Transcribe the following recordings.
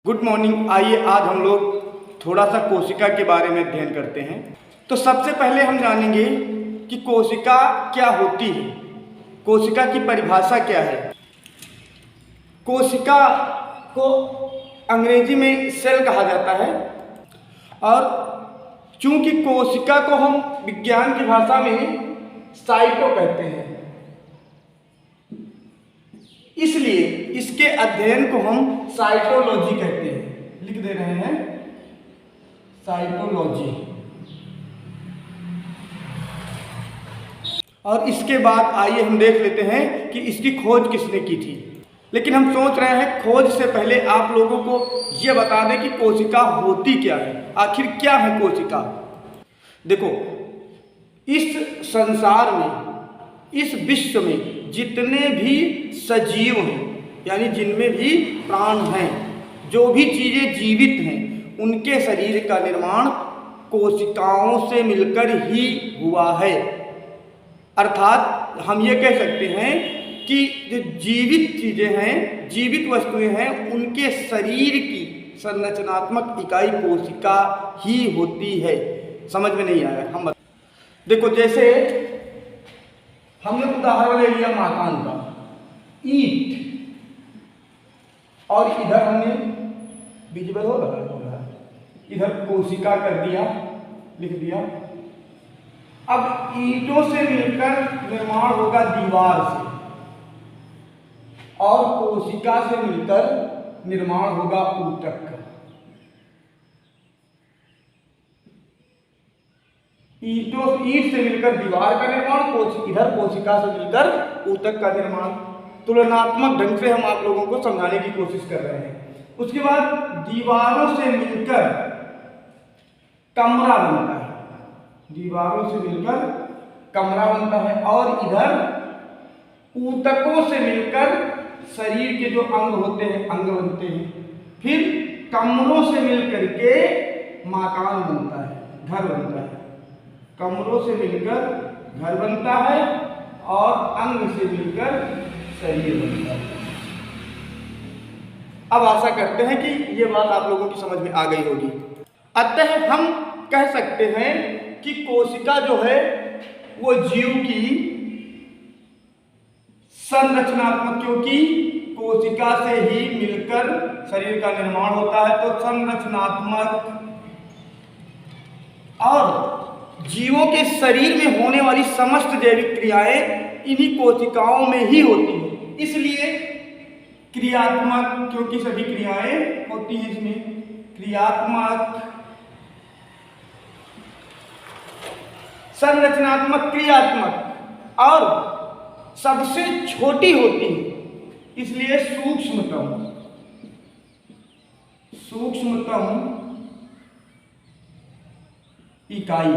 Good morning. आइए आज हम लोग थोड़ा सा कोशिका के बारे में अध्ययन करते हैं। तो सबसे पहले हम जानेंगे कि कोशिका क्या होती है, कोशिका की परिभाषा क्या है। कोशिका को अंग्रेजी में सेल कहा जाता है और चूंकि कोशिका को हम विज्ञान की भाषा में साइटो कहते हैं, इसलिए इसके अध्ययन को हम साइटोलॉजी कहते हैं। लिख दे रहे हैं साइटोलॉजी। और इसके बाद आइए हम देख लेते हैं कि इसकी खोज किसने की थी। लेकिन हम सोच रहे हैं खोज से पहले आप लोगों को यह बता दें कि कोशिका होती क्या है, आखिर क्या है कोशिका। देखो, इस संसार में, इस विश्व में जितने भी सजीव हैं, यानी जिनमें भी प्राण हैं, जो भी चीज़ें जीवित हैं, उनके शरीर का निर्माण कोशिकाओं से मिलकर ही हुआ है। अर्थात हम ये कह सकते हैं कि जो जीवित चीज़ें हैं, जीवित वस्तुएं हैं, उनके शरीर की संरचनात्मक इकाई कोशिका ही होती है। समझ में नहीं आया? हम देखो, जैसे हमने उदाहरण ले लिया मकान का, ईंट, और इधर हमने विजिबल हो रहा है, इधर कोशिका कर दिया, लिख दिया। अब ईंटों से मिलकर निर्माण होगा दीवार से, और कोशिका से मिलकर निर्माण होगा ऊतक का। ईंट से मिलकर दीवार का निर्माण, इधर कोशिका से मिलकर ऊतक का निर्माण। तुलनात्मक ढंग से हम आप लोगों को समझाने की कोशिश कर रहे हैं। उसके बाद दीवारों से मिलकर कमरा बनता है, दीवारों से मिलकर कमरा बनता है, और इधर ऊतकों से मिलकर शरीर के जो अंग होते हैं, अंग बनते हैं। फिर कमरों से मिलकर के मकान बनता है, घर बनता है। कमरों से मिलकर घर बनता है और अंग से मिलकर शरीर बनता है। अब आशा करते हैं कि ये बात आप लोगों की समझ में आ गई होगी। अतः हम कह सकते हैं कि कोशिका जो है वो जीव की संरचनात्मक, क्योंकि कोशिका से ही मिलकर शरीर का निर्माण होता है, तो संरचनात्मक और जीवों के शरीर में होने वाली समस्त जैविक क्रियाएं इन्हीं कोशिकाओं में ही होती हैं। इसलिए क्रियात्मक, क्योंकि सभी क्रियाएं होती हैं इसमें, क्रियात्मक, संरचनात्मक, क्रियात्मक, और सबसे छोटी होती है, इसलिए सूक्ष्मतम इकाई।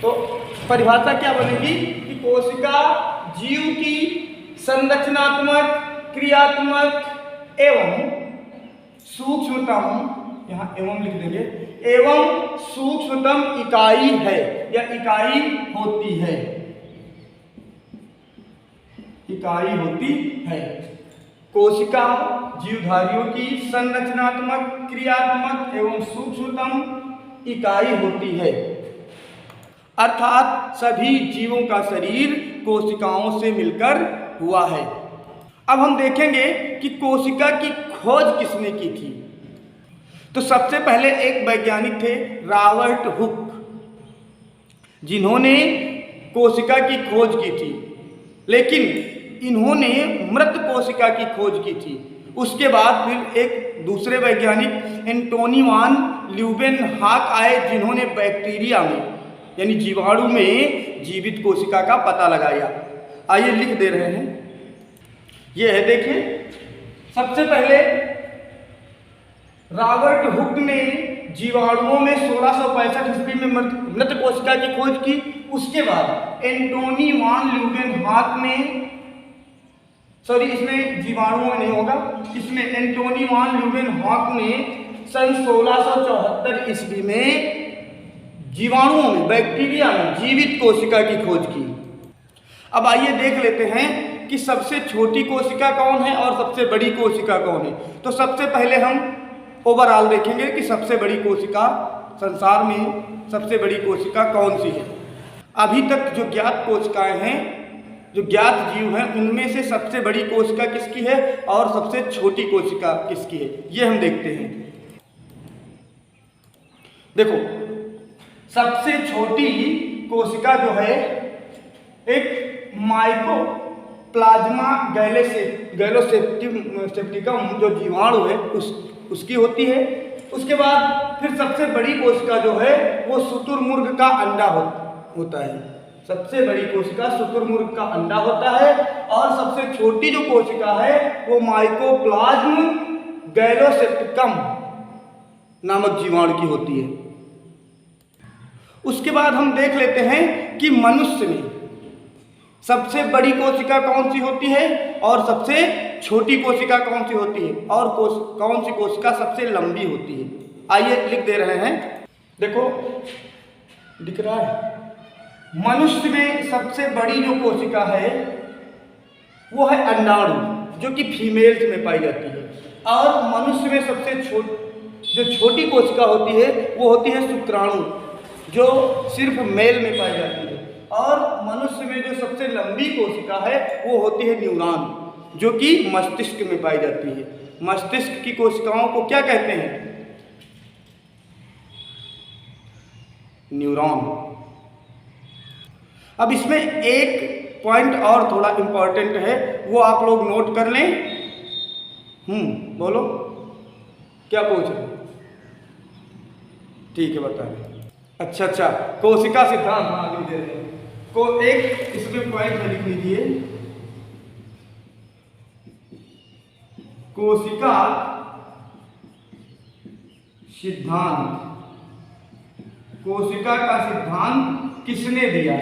तो परिभाषा क्या बनेगी कि कोशिका जीव की संरचनात्मक, क्रियात्मक एवं सूक्ष्मतम, यहाँ एवं लिख देंगे, एवं सूक्ष्मतम इकाई है या इकाई होती है, इकाई होती है। कोशिका जीवधारियों की संरचनात्मक, क्रियात्मक एवं सूक्ष्मतम इकाई होती है। अर्थात सभी जीवों का शरीर कोशिकाओं से मिलकर हुआ है। अब हम देखेंगे कि कोशिका की खोज किसने की थी। तो सबसे पहले एक वैज्ञानिक थे, रॉबर्ट हुक, जिन्होंने कोशिका की खोज की थी। लेकिन इन्होंने मृत कोशिका की खोज की थी। उसके बाद फिर एक दूसरे वैज्ञानिक एंटोनी वान ल्यूवेनहॉक आए, जिन्होंने बैक्टीरिया में, यानी जीवाणु में जीवित कोशिका का पता लगाया। आइए लिख दे रहे हैं, ये है, देखिए। सबसे पहले रॉबर्ट हुक ने जीवाणुओं में 1665 ईस्वी में मृत कोशिका की खोज की। उसके बाद एंटोनी वान ल्यूवेनहॉक ने, सॉरी, इसमें जीवाणुओं में नहीं होगा, इसमें एंटोनी वान ल्यूवेनहॉक ने सन 1674 ईस्वी में जीवाणुओं में, बैक्टीरिया में जीवित कोशिका की खोज की। अब आइए देख लेते हैं कि सबसे छोटी कोशिका कौन है और सबसे बड़ी कोशिका कौन है। तो सबसे पहले हम ओवरऑल देखेंगे कि सबसे बड़ी कोशिका, संसार में सबसे बड़ी कोशिका कौन सी है। अभी तक जो ज्ञात कोशिकाएं हैं, जो ज्ञात जीव हैं, उनमें से सबसे बड़ी कोशिका किसकी है और सबसे छोटी कोशिका किसकी है, ये हम देखते हैं। देखो, सबसे छोटी कोशिका जो है एक माइकोप्लाज्मा गैलोसेप्टिकम जो जीवाणु है उसकी होती है। उसके बाद फिर सबसे बड़ी कोशिका जो है वो शुतुरमुर्ग का अंडा होता है। सबसे बड़ी कोशिका शुतुरमुर्ग का अंडा होता है। और सबसे छोटी जो कोशिका है वो माइकोप्लाज्म गैलोसेप्टिकम नामक जीवाणु की होती है। उसके बाद हम देख लेते हैं कि मनुष्य में सबसे बड़ी कोशिका कौन सी होती है और सबसे छोटी कोशिका कौन सी होती है और कौन सी कोशिका सबसे लंबी होती है। आइए लिख दे रहे हैं। देखो, दिख रहा है। मनुष्य में सबसे बड़ी जो कोशिका है वो है अंडाणु, जो कि फीमेल्स में पाई जाती है। और मनुष्य में सबसे जो छोटी कोशिका होती है वो होती है शुक्राणु, जो सिर्फ मेल में पाई जाती है। और मनुष्य में जो सबसे लंबी कोशिका है वो होती है न्यूरॉन, जो कि मस्तिष्क में पाई जाती है। मस्तिष्क की कोशिकाओं को क्या कहते हैं? न्यूरॉन। अब इसमें एक पॉइंट और थोड़ा इंपॉर्टेंट है, वो आप लोग नोट कर लें। बोलो, क्या पूछ रहे? ठीक है, बताएं। अच्छा, कोशिका सिद्धांत आगे दे रहे हैं को एक इसमें पॉइंट में लिख लीजिए। कोशिका सिद्धांत, कोशिका का सिद्धांत किसने दिया?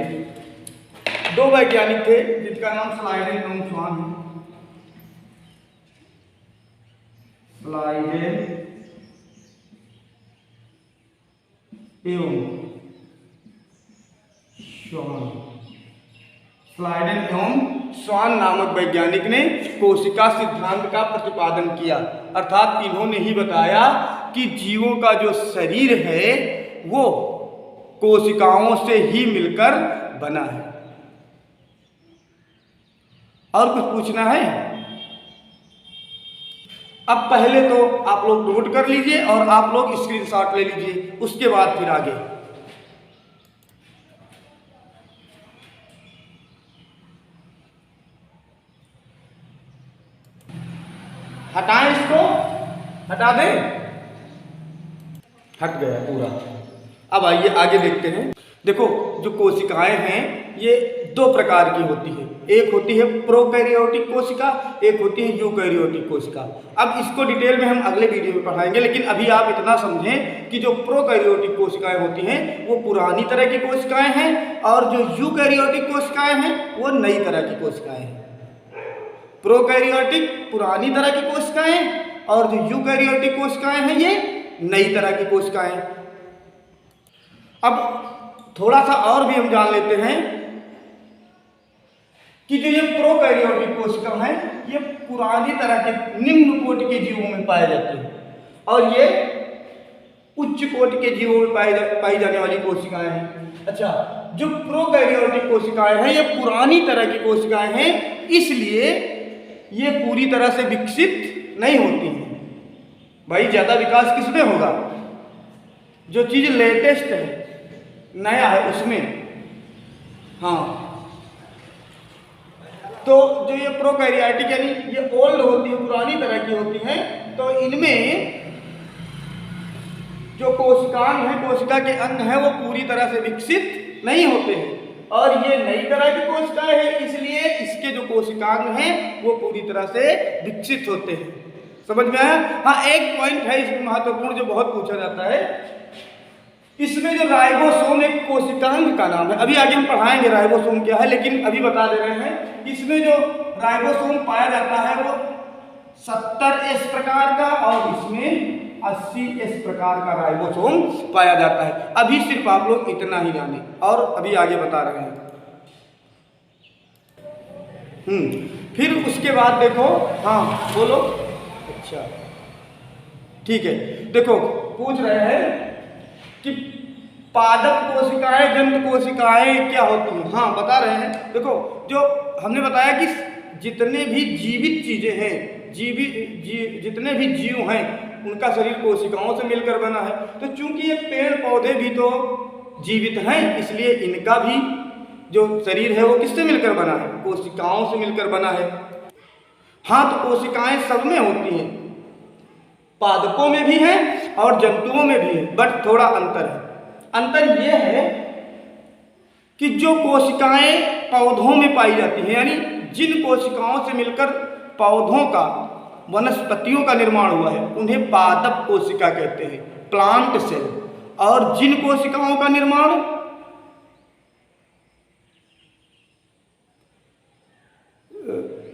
दो वैज्ञानिक थे जिनका नाम स्लाइडेन एवं स्वान है। स्लाइडेन एवं स्लाइडेन एवं स्वान नामक वैज्ञानिक ने कोशिका सिद्धांत का प्रतिपादन किया। अर्थात इन्होंने ही बताया कि जीवों का जो शरीर है वो कोशिकाओं से ही मिलकर बना है। और कुछ पूछना है? अब पहले तो आप लोग नोट कर लीजिए और आप लोग स्क्रीनशॉट ले लीजिए, उसके बाद फिर आगे। हटाएं इसको, हटा दें, हट गया पूरा। अब आइए आगे देखते हैं। देखो, जो कोशिकाएं हैं ये दो प्रकार की होती है। एक होती है प्रोकैरियोटिक कोशिका, एक होती है यूकैरियोटिक कोशिका। अब इसको डिटेल में हम अगले वीडियो में पढ़ाएंगे, लेकिन अभी आप इतना समझें कि जो प्रोकैरियोटिक कोशिकाएं होती हैं वो पुरानी तरह की कोशिकाएं हैं और जो यूकैरियोटिक कोशिकाएं हैं वो नई तरह की कोशिकाएं हैं। प्रोकैरियोटिक पुरानी तरह की कोशिकाएं और जो यूकैरियोटिक कोशिकाएं हैं ये नई तरह की कोशिकाएं। अब थोड़ा सा और भी हम जान लेते हैं कि जो ये प्रोकैरियोटिक कोशिका हैं ये पुरानी तरह के निम्न कोटि के जीवों में पाए जाते हैं और ये उच्च कोटि के जीवों में पाई जाने वाली कोशिकाएं हैं। अच्छा, जो प्रोकैरियोटिक कोशिकाएं हैं ये पुरानी तरह की कोशिकाएं हैं, इसलिए ये पूरी तरह से विकसित नहीं होती हैं। भाई, ज्यादा विकास किसमें होगा? जो चीज लेटेस्ट है, नया है, उसमें। हाँ, तो जो ये प्रोकैरियोटिक यानी ये ओल्ड होती है, पुरानी तरह की होती हैं, तो इनमें जो कोशिकांग है, कोशिका के अंग हैं, वो पूरी तरह से विकसित नहीं होते हैं। और ये नई तरह की कोशिकाएं हैं, इसलिए इसके जो कोशिकांग हैं वो पूरी तरह से विकसित होते हैं। समझ में आया? हाँ, एक पॉइंट है इसमें महत्वपूर्ण जो बहुत पूछा जाता है। इसमें जो राइबोसोम एक कोशिकांग का नाम है, अभी आगे हम पढ़ाएंगे राइबोसोम क्या है, लेकिन अभी बता दे रहे हैं। इसमें जो राइबोसोम पाया जाता है वो 70S प्रकार का और इसमें 80 इस प्रकार का राइबोसोम पाया जाता है। अभी सिर्फ आप लोग इतना ही जाने और अभी आगे बता रहे हैं। फिर उसके बाद देखो, हाँ बोलो। अच्छा ठीक है, देखो पूछ रहे हैं कि पादप कोशिकाएं, जंत कोशिकाएं क्या होती हैं। हाँ बता रहे हैं। देखो जो हमने बताया कि जितने भी जीवित चीजें हैं, जितने भी जीव हैं, उनका शरीर कोशिकाओं से मिलकर बना है। तो चूंकि ये पेड़ पौधे भी तो जीवित हैं, इसलिए इनका भी जो शरीर है वो किससे मिलकर बना है? कोशिकाओं से मिलकर बना है। हाँ तो कोशिकाएं सब में होती हैं, पादपों में भी हैं और जंतुओं में भी है, बट थोड़ा अंतर है। अंतर यह है कि जो कोशिकाएं पौधों में पाई जाती हैं, यानी जिन कोशिकाओं से मिलकर पौधों का, वनस्पतियों का निर्माण हुआ है, उन्हें पादप कोशिका कहते हैं, प्लांट सेल। और जिन कोशिकाओं का निर्माण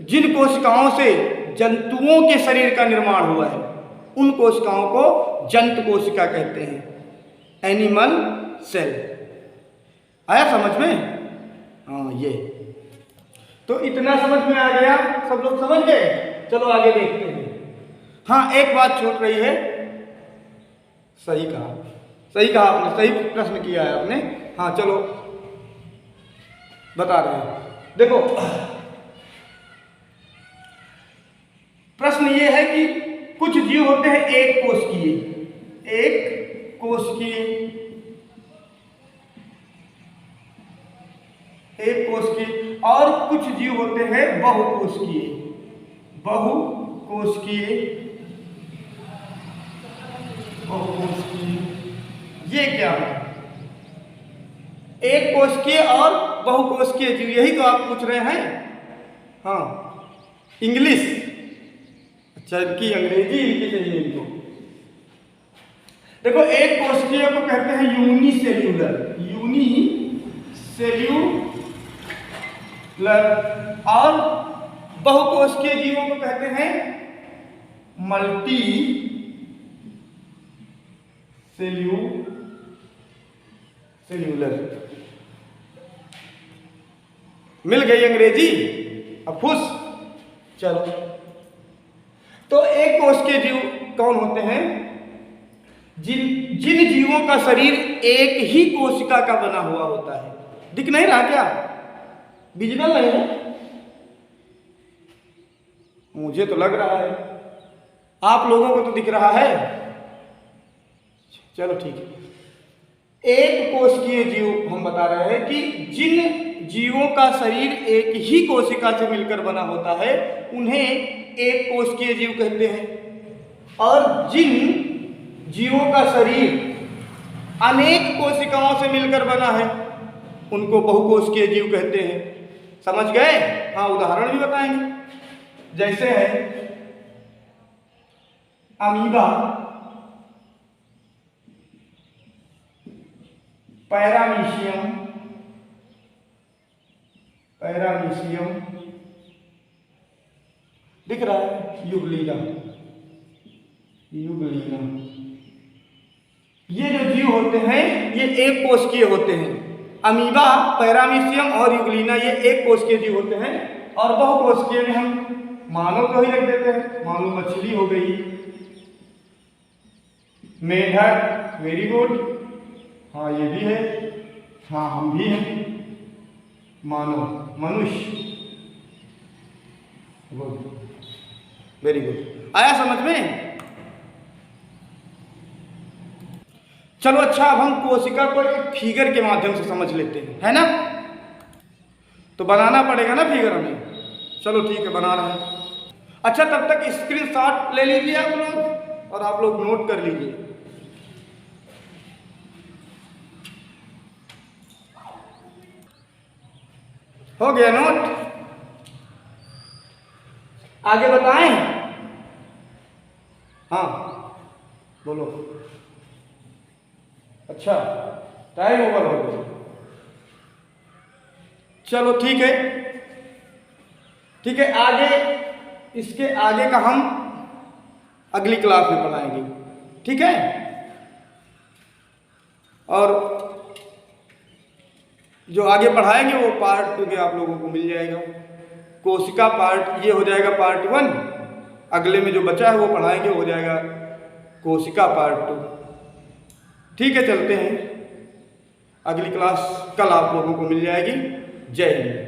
जिन कोशिकाओं से जंतुओं के शरीर का निर्माण हुआ है, उन कोशिकाओं को जंत कोशिका कहते हैं, एनिमल सेल। आया समझ में? हाँ ये तो इतना समझ में आ गया, सब लोग समझ गए। चलो आगे देखते हैं। हाँ एक बात छूट रही है। सही कहा आपने, सही प्रश्न किया है आपने। हाँ चलो बता रहे हैं। देखो प्रश्न ये है कि कुछ जीव होते हैं एक कोशिकीय और कुछ जीव होते हैं बहुकोशिकीय। ये क्या है? एक कोशिकीय और बहुकोशिकीय जीव, यही तो आप पूछ रहे हैं। हाँ इंग्लिश, अच्छा इनकी अंग्रेजी इनकी चाहिए इनको। देखो एक कोशिकीय को कहते हैं यूनिसेल्यूलर और बहुकोशिकीय जीवों को कहते हैं मल्टी सेल्यूलर। मिल गई अंग्रेजी, अब खुश। चलो तो एक कोशिकीय जीव कौन होते हैं? जिन जीवों का शरीर एक ही कोशिका का बना हुआ होता है। दिख नहीं रहा क्या? विजिबल नहीं है? मुझे तो लग रहा है, आप लोगों को तो दिख रहा है। चलो ठीक है। एक कोशिकीय जीव हम बता रहे हैं कि जिन जीवों का शरीर एक ही कोशिका से मिलकर बना होता है, उन्हें एक कोशिकीय जीव कहते हैं। और जिन जीवों का शरीर अनेक कोशिकाओं से मिलकर बना है, उनको बहुकोशिकीय जीव कहते हैं। समझ गए? हाँ उदाहरण भी बताएंगे। जैसे है अमीबा, पैरामीशियम, दिख रहा है, यूग्लिना। ये जो जीव होते हैं ये एक कोशिकीय होते हैं। अमीबा, पैरामीशियम और यूग्लिना ये एक कोशिकीय जीव होते हैं। और बहुकोशिकीय में हम मानव को ही रख देते हैं। मानो मछली हो गई, मेढक, वेरी गुड, हाँ ये भी है, हाँ हम भी हैं, मानव, मनुष्य, वेरी गुड। आया समझ में? चलो अच्छा, अब हम कोशिका को एक फिगर के माध्यम से समझ लेते हैं, है ना? तो बनाना पड़ेगा ना फिगर हमें। चलो ठीक है, बना रहे हैं। अच्छा तब तक स्क्रीनशॉट ले लीजिए आप लोग और आप लोग नोट कर लीजिए। हो गया नोट? आगे बताएं? हाँ बोलो। अच्छा टाइम ओवर हो गया। चलो ठीक है, ठीक है। आगे इसके आगे का हम अगली क्लास में पढ़ाएंगे। ठीक है। और जो आगे पढ़ाएंगे वो पार्ट 2 में आप लोगों को मिल जाएगा। कोशिका पार्ट ये हो जाएगा पार्ट 1, अगले में जो बचा है वो पढ़ाएंगे, हो जाएगा कोशिका पार्ट 2। ठीक है, चलते हैं, अगली क्लास कल आप लोगों को मिल जाएगी। जय हिंद।